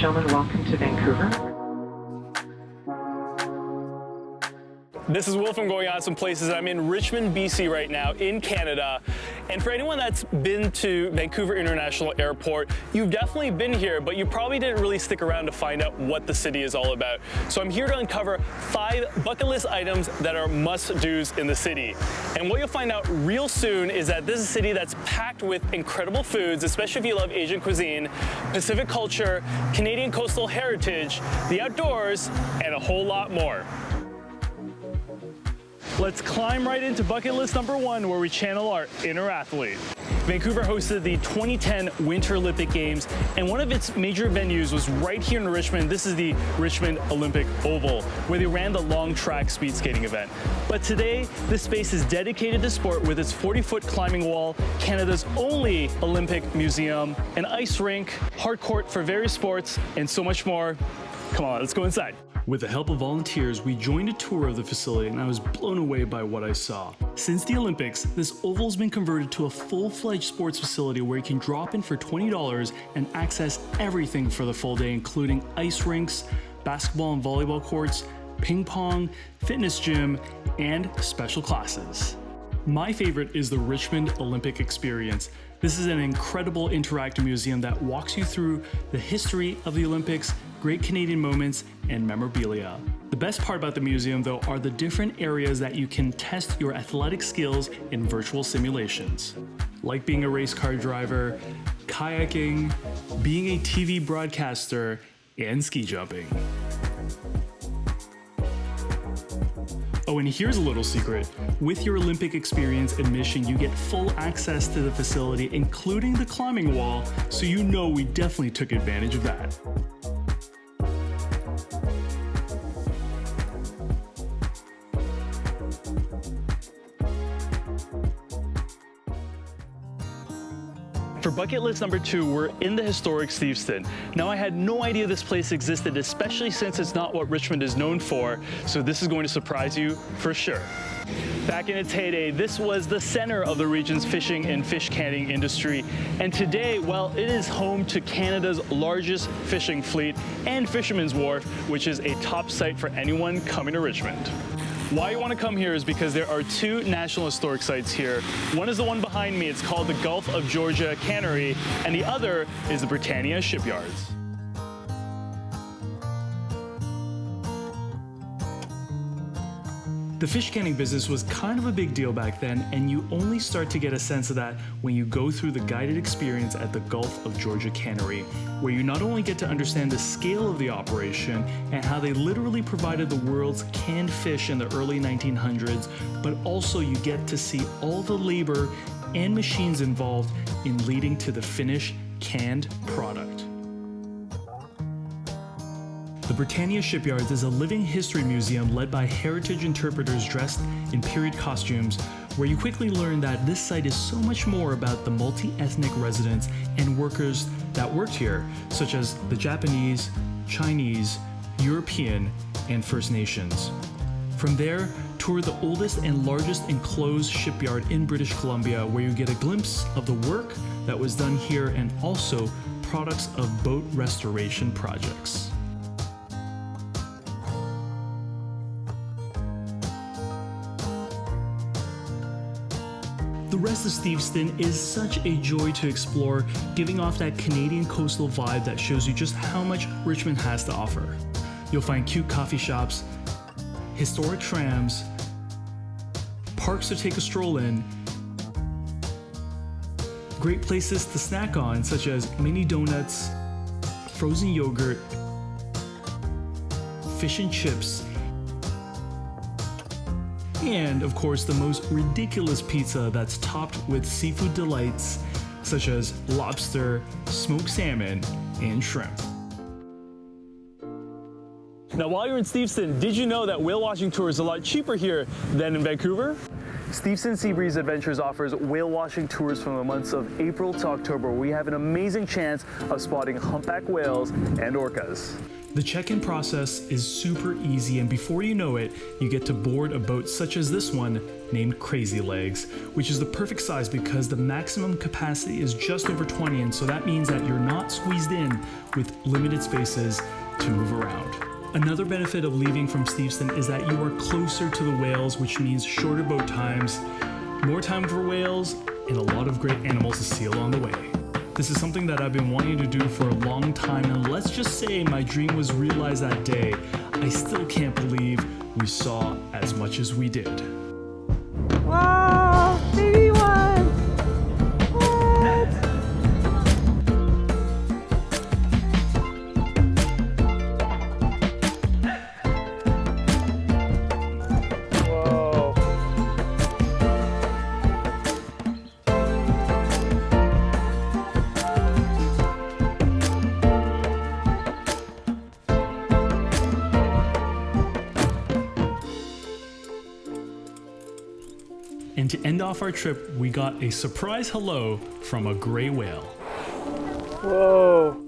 gentlemen, welcome to Vancouver. This is Will from Going On Some Places. I'm in Richmond, BC right now in Canada. And for anyone that's been to Vancouver International Airport, you've definitely been here, but you probably didn't really stick around to find out what the city is all about. So I'm here to uncover 5 bucket list items that are must-dos in the city. And what you'll find out real soon is that this is a city that's packed with incredible foods, especially if you love Asian cuisine, Pacific culture, Canadian coastal heritage, the outdoors, and a whole lot more. Let's climb right into bucket list number 1, where we channel our inner athlete. Vancouver hosted the 2010 Winter Olympic Games, and one of its major venues was right here in Richmond. This is the Richmond Olympic Oval, where they ran the long track speed skating event. But today, this space is dedicated to sport with its 40-foot climbing wall, Canada's only Olympic museum, an ice rink, hard court for various sports, and so much more. Come on, let's go inside. With the help of volunteers, we joined a tour of the facility and I was blown away by what I saw. Since the Olympics, this oval has been converted to a full-fledged sports facility where you can drop in for $20 and access everything for the full day, including ice rinks, basketball and volleyball courts, ping pong, fitness gym, and special classes. My favorite is the Richmond Olympic Experience. This is an incredible interactive museum that walks you through the history of the Olympics, great Canadian moments, and memorabilia. The best part about the museum, though, are the different areas that you can test your athletic skills in virtual simulations, like being a race car driver, kayaking, being a TV broadcaster, and ski jumping. Oh, and here's a little secret. With your Olympic Experience admission, you get full access to the facility, including the climbing wall, so you know we definitely took advantage of that. For bucket list number 2, we're in the historic Steveston. Now, I had no idea this place existed, especially since it's not what Richmond is known for, so this is going to surprise you for sure. Back in its heyday, this was the center of the region's fishing and fish canning industry, and today, well, it is home to Canada's largest fishing fleet and Fisherman's Wharf, which is a top site for anyone coming to Richmond. Why you want to come here is because there are 2 National Historic Sites here. One is the one behind me. It's called the Gulf of Georgia Cannery, and the other is the Britannia Shipyards. The fish canning business was kind of a big deal back then, and you only start to get a sense of that when you go through the guided experience at the Gulf of Georgia Cannery, where you not only get to understand the scale of the operation and how they literally provided the world's canned fish in the early 1900s, but also you get to see all the labor and machines involved in leading to the finished canned product. The Britannia Shipyards is a living history museum led by heritage interpreters dressed in period costumes, where you quickly learn that this site is so much more about the multi-ethnic residents and workers that worked here, such as the Japanese, Chinese, European, and First Nations. From there, tour the oldest and largest enclosed shipyard in British Columbia, where you get a glimpse of the work that was done here and also products of boat restoration projects. The rest of Steveston is such a joy to explore, giving off that Canadian coastal vibe that shows you just how much Richmond has to offer. You'll find cute coffee shops, historic trams, parks to take a stroll in, great places to snack on such as mini donuts, frozen yogurt, fish and chips, and of course the most ridiculous pizza that's topped with seafood delights such as lobster, smoked salmon, and shrimp. Now, while you're in Steveston, did you know that whale watching tour is a lot cheaper here than in Vancouver? Steveston Seabreeze Adventures offers whale watching tours from the months of April to October, where we have an amazing chance of spotting humpback whales and orcas. The check-in process is super easy, and before you know it, you get to board a boat such as this one named Crazy Legs, which is the perfect size because the maximum capacity is just over 20, and so that means that you're not squeezed in with limited spaces to move around. Another benefit of leaving from Steveston is that you are closer to the whales, which means shorter boat times, more time for whales, and a lot of great animals to see along the way. This is something that I've been wanting to do for a long time, and let's just say my dream was realized that day. I still can't believe we saw as much as we did. Wow, baby one! What? Whoa. And to end off our trip, we got a surprise hello from a gray whale. Whoa.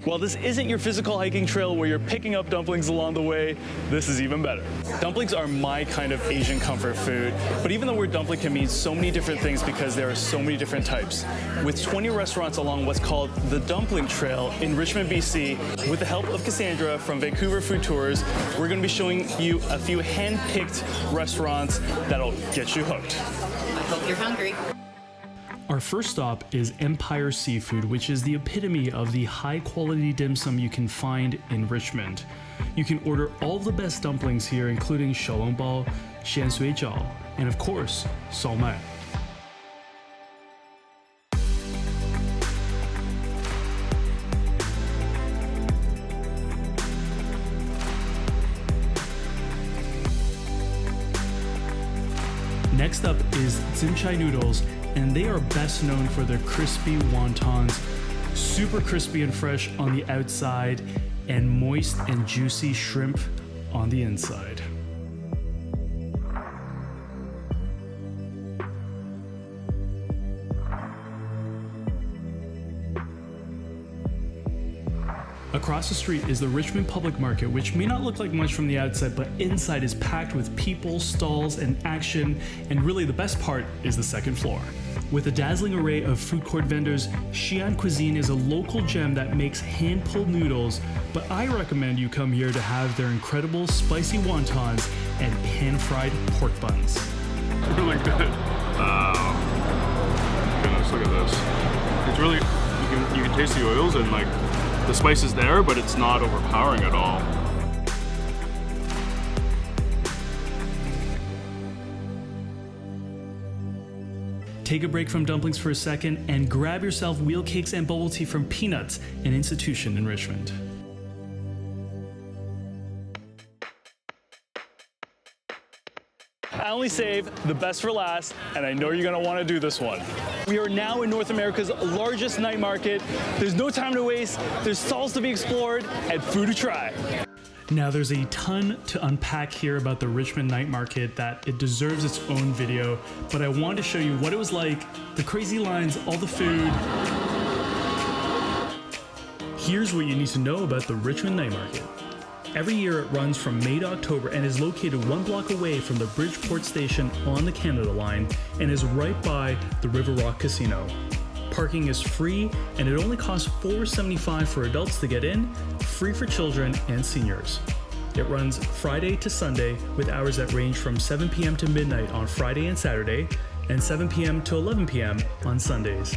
While this isn't your physical hiking trail where you're picking up dumplings along the way, this is even better. Dumplings are my kind of Asian comfort food, but even the word dumpling can mean so many different things because there are so many different types. With 20 restaurants along what's called the Dumpling Trail in Richmond, BC, with the help of Cassandra from Vancouver Food Tours, we're going to be showing you a few hand-picked restaurants that'll get you hooked. I hope you're hungry. Our first stop is Empire Seafood, which is the epitome of the high-quality dim sum you can find in Richmond. You can order all the best dumplings here, including 小笼包, 咸水饺, and of course, 烧麦. Next up is Zimchai noodles, and they are best known for their crispy wontons, super crispy and fresh on the outside, and moist and juicy shrimp on the inside. Across the street is the Richmond Public Market, which may not look like much from the outside, but inside is packed with people, stalls, and action, and really the best part is the second floor. With a dazzling array of food court vendors, Xi'an Cuisine is a local gem that makes hand-pulled noodles, but I recommend you come here to have their incredible spicy wontons and pan-fried pork buns. Really good. Wow. Goodness, look at this. It's really, you can taste the oils and like the spice is there, but it's not overpowering at all. Take a break from dumplings for a second and grab yourself wheel cakes and bubble tea from Peanuts, an institution in Richmond. I only save the best for last, and I know you're gonna wanna do this one. We are now in North America's largest night market. There's no time to waste, there's stalls to be explored, and food to try. Now there's a ton to unpack here about the Richmond night market that it deserves its own video, but I wanted to show you what it was like, the crazy lines, all the food. Here's what you need to know about the Richmond night market. Every year it runs from May to October and is located 1 block away from the Bridgeport station on the Canada line and is right by the River Rock Casino. Parking is free and it only costs $4.75 for adults to get in, free for children and seniors. It runs Friday to Sunday with hours that range from 7 p.m. to midnight on Friday and Saturday and 7 p.m. to 11 p.m. on Sundays.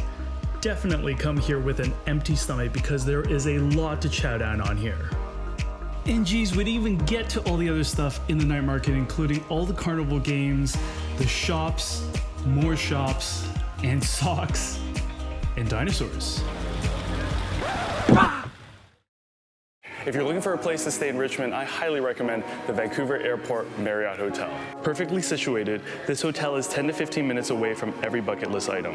Definitely come here with an empty stomach because there is a lot to chow down on here. And geez, we didn't even get to all the other stuff in the night market, including all the carnival games, the shops, more shops, and socks, and dinosaurs. If you're looking for a place to stay in Richmond, I highly recommend the Vancouver Airport Marriott Hotel. Perfectly situated, this hotel is 10 to 15 minutes away from every bucket list item.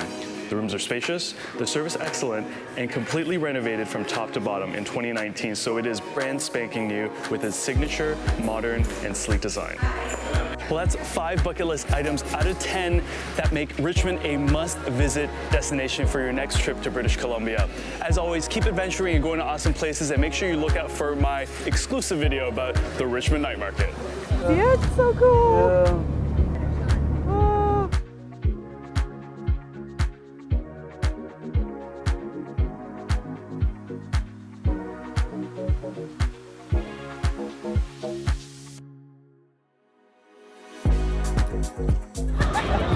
The rooms are spacious, the service excellent, and completely renovated from top to bottom in 2019, so it is brand spanking new with its signature, modern, and sleek design. Well, that's 5 bucket list items out of 10 that make Richmond a must-visit destination for your next trip to British Columbia. As always, keep adventuring and going to awesome places, and make sure you look out for my exclusive video about the Richmond Night Market. Yeah, it's so cool. Yeah. Ah.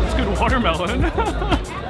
It's good watermelon.